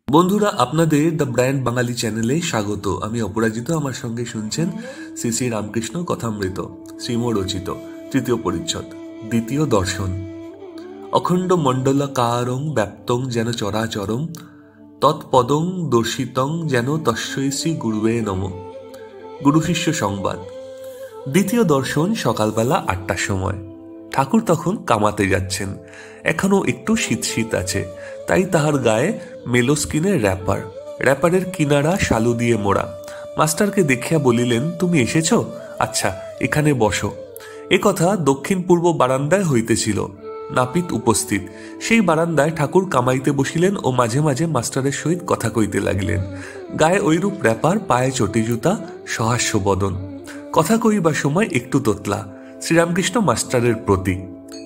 বন্ধুরা, আপনাদের the brand বাঙালি চ্যানেলে স্বাগত। আমি অপরাজিত। আমার সঙ্গে শুনছেন শ্রী শ্রী রামকৃষ্ণ কথামৃত, শ্রীম রচিত তৃতীয় পরিচ্ছদ, দ্বিতীয় দর্শন। অখণ্ড মণ্ডলাকারং ব্যাপ্তং যেন চরাচরম, তৎপদং দর্শিতং যেন তস্যৈ শ্রী গুরুবে নম। গুরু শিষ্য সংবাদ। দ্বিতীয় দর্শন সকালবেলা 8টার সময়। ঠাকুর তখন কামাতে যাচ্ছেন। এখনো একটু শীত শীত আছে, তাই তাহার গায়ে মেলোস্কিনের র্যাপারের কিনারা শালু দিয়ে মোড়া। মাস্টারকে দেখিয়া বলিলেন, তুমি এসেছ? আচ্ছা, এখানে বসো। এ কথা দক্ষিণ পূর্ব বারান্দায় হইতেছিল। নাপিত উপস্থিত। সেই বারান্দায় ঠাকুর কামাইতে বসিলেন ও মাঝে মাঝে মাস্টারের সহিত কথা কইতে লাগিলেন। গায়ে ঐরূপ র্যাপার, পায়ে চটি জুতা, সহাস্য বদন। কথা কইবার সময় একটু তোতলা। শ্রীরামকৃষ্ণ মাস্টারের প্রতি।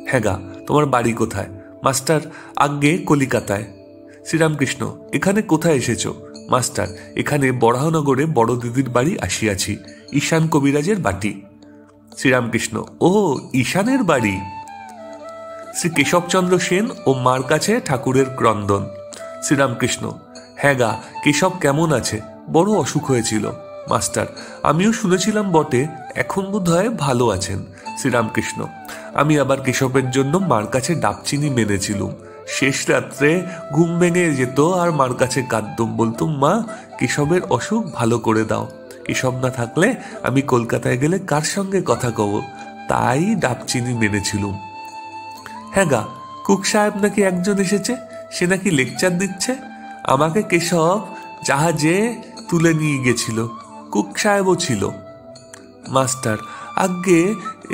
হ্যাঁ গা, তোমার বাড়ি কোথায়? মাস্টার, আজ্ঞে কলিকাতায়। শ্রীরামকৃষ্ণ, এখানে কোথায় এসেছ? মাস্টার, এখানে বরাহনগরে বড় দিদির বাড়ি আসিয়াছি, ঈশান কবিরাজের বাটি। শ্রীরামকৃষ্ণ, ও ঈশানের বাড়ি। শ্রী কেশবচন্দ্র সেন ও মার কাছে ঠাকুরের ক্রন্দন। শ্রীরামকৃষ্ণ, হ্যাঁ গা, কেশব কেমন আছে? বড় অসুখ হয়েছিল। মাস্টার, আমিও শুনেছিলাম বটে, এখন বোধহয় ভালো আছেন। শ্রীরামকৃষ্ণ, আমি আবার কেশবের জন্য মার কাছে ডাবচিনি মেনেছিলুম। শেষ রাত্রে ঘুম ভেঙে যেত আর মার কাছে কাঁদতুম, বলতুম, মা, কেশবের অসুখ ভালো করে দাও। কেশব না থাকলে আমি কলকাতায় গেলে কার সঙ্গে কথা কব? তাই ডাবচিনি মেনেছিলুম। হ্যাঁ গা, কুক সাহেব নাকি একজন এসেছে, সে নাকি লেকচার দিচ্ছে। আমাকে কেশব জাহাজে তুলে নিয়ে গেছিল, কুক সাহেবও ছিল। মাস্টার, আজ্ঞে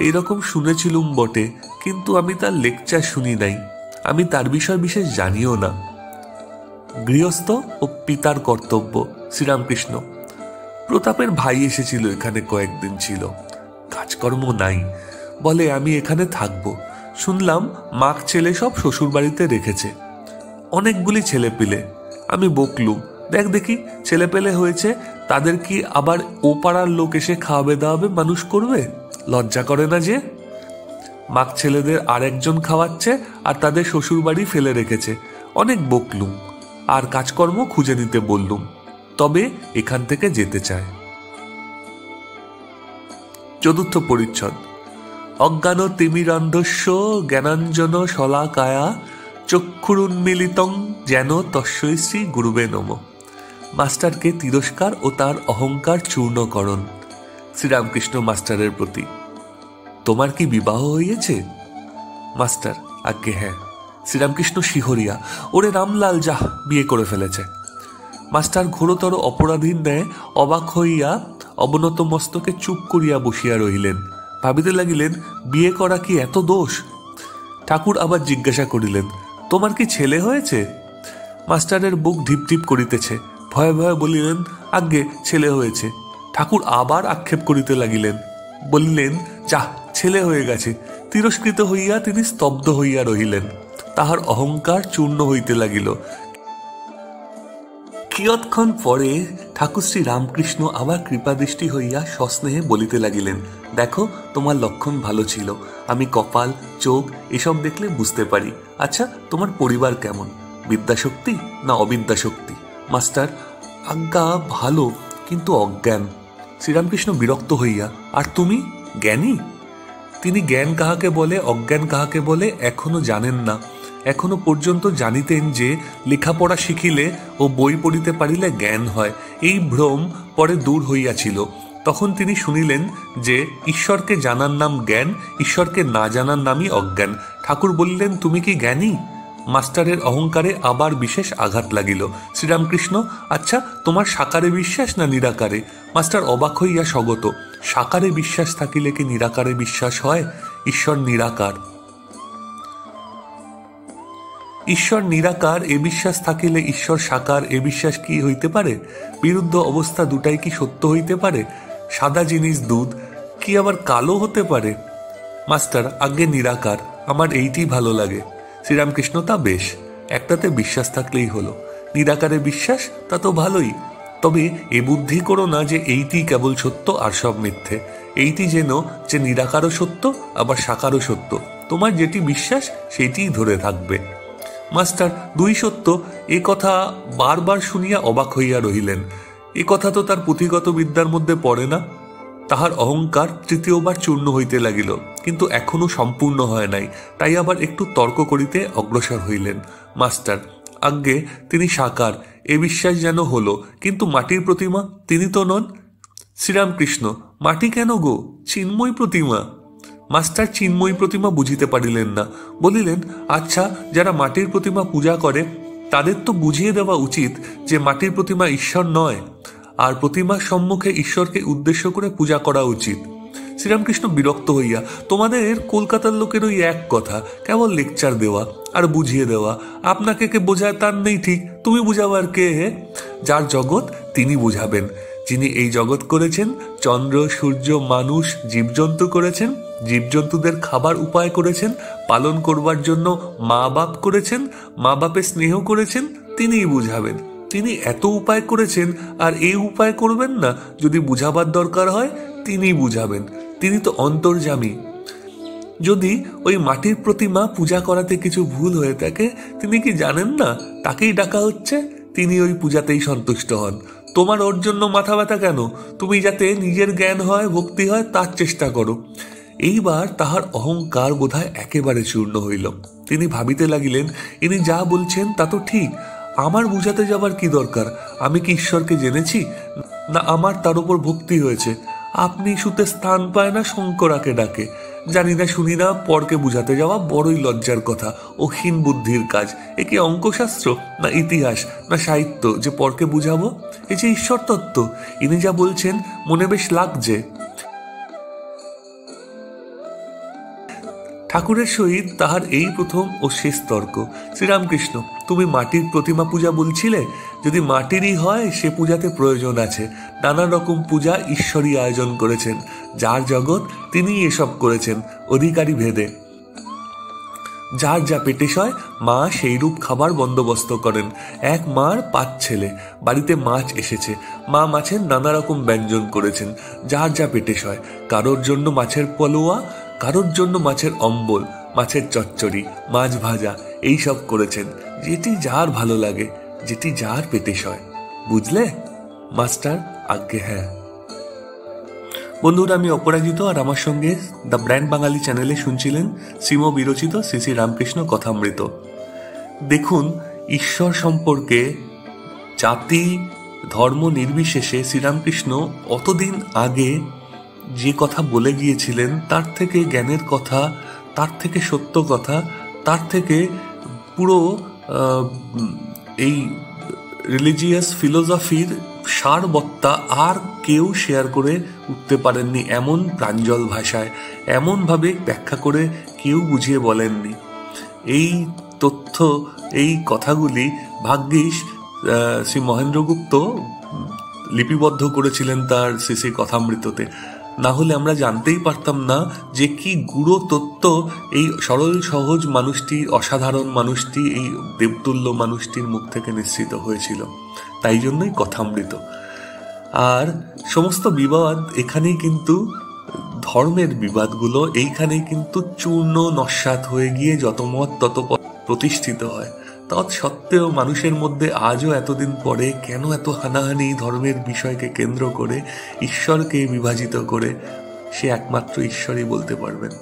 এইরকম শুনেছিলুম বটে, কিন্তু আমি তার লেকচার শুনি নাই। আমি তার বিষয় বিশেষ জানিও না। গৃহস্থ ও পিতার কর্তব্য। শ্রীরামকৃষ্ণ, প্রতাপের ভাই এসেছিল, এখানে কয়েকদিন ছিল। কাজকর্ম নাই, বলে আমি এখানে থাকবো। শুনলাম মাক ছেলে সব শ্বশুর বাড়িতে রেখেছে, অনেকগুলি ছেলে পেলে। আমি বকলুম, দেখ দেখি, ছেলে পেলে হয়েছে, তাদের কি আবার ও পাড়ার লোক এসে খাওয়াবে দাওয়াবে মানুষ করবে? লজ্জা করে না যে? মাক ছেলেদের আর একজন খাওয়াচ্ছে, আর তাদের শ্বশুর বাড়ি ফেলে রেখেছে। অনেক বকলুম, আর কাজকর্ম খুঁজে নিতে বললুম, তবে এখান থেকে যেতে চায়। চতুর্থ পরিচ্ছদ। অজ্ঞান তিমিরান্ধস্য জ্ঞানাঞ্জন শলাকায়া চক্ষুরুন্মিলিতং যেন তস্যৈ শ্রী গুরুবে নম। মাস্টারকে তিরস্কার ও তার অহংকার চূর্ণকরণ। শ্রীরামকৃষ্ণ মাস্টারের প্রতি। তোমার কি বিবাহ হইয়াছে? মাস্টার, আজ্ঞে হ্যাঁ। শ্রীরামকৃষ্ণ শিহরিয়া, ওরে রামলাল, যাহ, বিয়ে করে ফেলেছে। মাস্টার ঘোরতর অপরাধীর ন্যায় অবাক হইয়া অবনত মস্তকে চুপ করিয়া বসিয়া রহিলেন। ভাবিতে লাগিলেন, বিয়ে করা কি এত দোষ? ঠাকুর আবার জিজ্ঞাসা করিলেন, তোমার কি ছেলে হয়েছে? মাস্টারের বুক ঢিপ ঢিপ করিতেছে। ভয়ে ভয়ে বলিলেন, আজ্ঞে ছেলে হয়েছে। ঠাকুর আবার আক্ষেপ করিতে লাগিলেন, বলিলেন, যাহ, ছেলে হয়ে গেছে। তিরস্কৃত হইয়া তিনি স্তব্ধ হইয়া রহিলেন। তাহার অহংকার চূর্ণ হইতে লাগিল। কিয়ৎক্ষণ পরে ঠাকুর শ্রী রামকৃষ্ণ আবার কৃপাদৃষ্টি হইয়া সস্নেহে বলিতে লাগিলেন, দেখো, তোমার লক্ষণ ভালো ছিল। আমি কপাল, চোখ এসব দেখলে বুঝতে পারি। আচ্ছা, তোমার পরিবার কেমন? বিদ্যাশক্তি না অবিদ্যাশক্তি? মাস্টার, আজ্ঞা ভালো, কিন্তু অজ্ঞান। শ্রীরামকৃষ্ণ বিরক্ত হইয়া, আর তুমি জ্ঞানী? তিনি জ্ঞান কাহাকে বলে, অজ্ঞান কাহাকে বলে এখনো জানেন না। এখনো পর্যন্ত জানিতেন যে লেখাপড়া শিখিলে ও বই পড়িতে পারিলে জ্ঞান হয়। এই ভ্রম পরে দূর হইয়াছিল। তখন তিনি শুনিলেন যে ঈশ্বরকে জানার নাম জ্ঞান, ঈশ্বরকে না জানার নামই অজ্ঞান। ঠাকুর বলিলেন, তুমি কি জ্ঞানী? মাস্টারের অহংকারে আবার বিশেষ আঘাত লাগিল। শ্রীরামকৃষ্ণ, আচ্ছা, তোমার সাকারে বিশ্বাস না নিরাকারে? মাস্টার অবাক হইয়া স্বগত। সাকারে বিশ্বাস থাকিলে কি নিরাকারে বিশ্বাস হয়? ঈশ্বর নিরাকার। ঈশ্বর নিরাকার এ বিশ্বাস থাকিলে ঈশ্বর সাকার এ বিশ্বাস কি হইতে পারে? বিরুদ্ধ অবস্থা দুটাই কি সত্য হইতে পারে? সাদা জিনিস দুধ কি আবার কালো হতে পারে? মাস্টার, আজ্ঞে নিরাকার, আমার এইটি ভালো লাগে। শ্রীরামকৃষ্ণ, তা বেশ, একটাতে বিশ্বাস থাকলেই হলো। নিরাকারে বিশ্বাস, তা তো ভালোই। তবে এ বুদ্ধি করো না যে এইটি কেবল সত্য আর সব মিথ্যে। এইটি যেন যে নিরাকারও সত্য, আবার সাকারও সত্য। তোমার যেটি বিশ্বাস সেইটিই ধরে থাকবে। মাস্টার দুই সত্য এ কথা বারবার শুনিয়া অবাক হইয়া রহিলেন। এ কথা তো তার পুঁথিগত বিদ্যার মধ্যে পড়ে না। তাহার অহংকার তৃতীয়বার চূর্ণ হইতে লাগিল, কিন্তু এখনো সম্পূর্ণ হয় নাই। তাই আবার একটু তর্ক করিতে অগ্রসর হইলেন। মাস্টার আজ্ঞে তিনি সাকার, এ বিশ্বাস যেন হলো, কিন্তু মাটির প্রতিমা তিনি তো নন। শ্রীরামকৃষ্ণ মাটি কেন গো, চিন্ময় প্রতিমা। মাস্টার চিন্ময়ী প্রতিমা বুঝিতে পারিলেন না। বলিলেন, আচ্ছা, যারা মাটির প্রতিমা পূজা করে তাদের তো বুঝিয়ে দেওয়া উচিত যে মাটির প্রতিমা ঈশ্বর নয়, আর প্রতিমার সম্মুখে ঈশ্বরকে উদ্দেশ্য করে পূজা করা উচিত। শ্রীরামকৃষ্ণ বিরক্ত হইয়া, তোমাদের কলকাতার লোকের ওই এক কথা, কেবল লেকচার দেওয়া আর বুঝিয়ে দেওয়া। আপনাকে কে বোঝায় তার নেই ঠিক, তুমি বুঝাবার কে হে? যার জগৎ তিনি বুঝাবেন। যিনি এই জগৎ করেছেন, চন্দ্র সূর্য মানুষ জীবজন্তু করেছেন, জীবজন্তুদের খাবার উপায় করেছেন, পালন করবার জন্য মা বাপ করেছেন, মা বাপের স্নেহ করেছেন, তিনিই বুঝাবেন। তিনি এত উপায় করেছেন, আর এই উপায় করবেন না? যদি বুঝাবার দরকার হয় তিনি বুঝাবেন। তিনি তো অন্তর্যামী। যদি ওই মাটির প্রতিমা পূজা করাতে কিছু ভুল হয়ে থাকে, তিনি কি জানেন না তাকেই ডাকা হচ্ছে? তিনি ওই পূজাতেই সন্তুষ্ট হন। তোমার ওর জন্য মাথা ব্যথা কেন? তুমি যাতে নিজের জ্ঞান হয়, ভক্তি হয়, তার চেষ্টা করো। এইবার তাহার অহংকার বোধহয় একেবারে চূর্ণ হইল। তিনি ভাবিতে লাগিলেন, ইনি যা বলছেন তা তো ঠিক। আমার বুঝাতে যাবার কি দরকার? আমি কি ঈশ্বরকে জেনেছি, না আমার তার উপর ভক্তি হয়েছে? আপনি শুতে স্থান পায় না, শঙ্করাকে ডাকে। জানি না শুনি না, পরকে বুঝাতে যাওয়া বড়ই লজ্জার কথা ও হীন বুদ্ধির কাজ। এ কি অঙ্কশাস্ত্র, না ইতিহাস, না সাহিত্য যে পরকে বুঝাবো? এই যে ঈশ্বর তত্ত্ব, ইনি যা বলছেন মনে বেশ লাগছে। ঠাকুরের সহিত তাহার এই প্রথম ও শেষ তর্ক। শ্রীরামকৃষ্ণ, তুমি মাটির প্রতিমা পূজা বলছিলে, যদি মাটিরই হয় সে পূজাতে প্রয়োজন আছে। নানা রকম পূজা ঈশ্বরই আয়োজন করেছেন। যার জগৎ তিনি এসব করেছেন অধিকারী ভেদে। যার যা পেটে সয় মা সেই রূপ খাবার বন্দোবস্ত করেন। এক মার 5 ছেলে, বাড়িতে মাছ এসেছে, মা মাছের নানা রকম ব্যঞ্জন করেছেন। যার যা পেটে সয়, কারোর জন্য মাছের পলোয়া, কারোর জন্য মাছের অম্বল, মাছের চচ্চড়ি, মাছ ভাজা, এই সব করেছেন। যেটি যার ভালো লাগে, যেটি যার পেটে সয়। বুঝলে? মাস্টার আজ্ঞে হ্যাঁ। বন্ধুরা, আমি অপরাজিত, আর আমার সঙ্গে দ্য ব্র্যান্ড বাঙালি চ্যানেলে শুনছিলেন শ্রীম বিরচিত শ্রী শ্রী রামকৃষ্ণ কথামৃত। দেখুন, ঈশ্বর সম্পর্কে জাতি ধর্ম নির্বিশেষে শ্রীরামকৃষ্ণ অতদিন আগে যে কথা বলে গিয়েছিলেন, তার থেকে জ্ঞানের কথা, তার থেকে সত্য কথা, তার থেকে পুরো এই রিলিজিয়াস ফিলোসফির সারবত্তা আর কেউ শেয়ার করে উঠতে পারেননি। এমন প্রাঞ্জল ভাষায়, এমনভাবে ব্যাখ্যা করে কেউ বুঝিয়ে বলেননি। এই তথ্য, এই কথাগুলি ভাগ্যিস শ্রী মহেন্দ্রগুপ্ত লিপিবদ্ধ করেছিলেন তার শ্রী শ্রী কথামৃততে। না হলে আমরা জানতেই পারতাম না যে কি গূঢ় তত্ত্ব এই সরল সহজ মানুষটি, অসাধারণ মানুষটি, এই দেবতুল্য মানুষটির মুখ থেকে নিঃসৃত হয়েছিল। তাই জন্যই কথামৃত। আর সমস্ত বিবাদ এখানেই কিন্তু, ধর্মের বিবাদগুলো এইখানেই কিন্তু চূর্ণ নস্যাৎ হয়ে গিয়ে যত মত তত প্রতিষ্ঠিত হয়। তৎসত্ত্বেও মানুষের মধ্যে আজও এতদিন পরে কেন এত হানাহানি ধর্মের বিষয়কে কেন্দ্র করে, ঈশ্বরকে বিভাজিত করে? সে একমাত্র ঈশ্বরই বলতে পারবেন।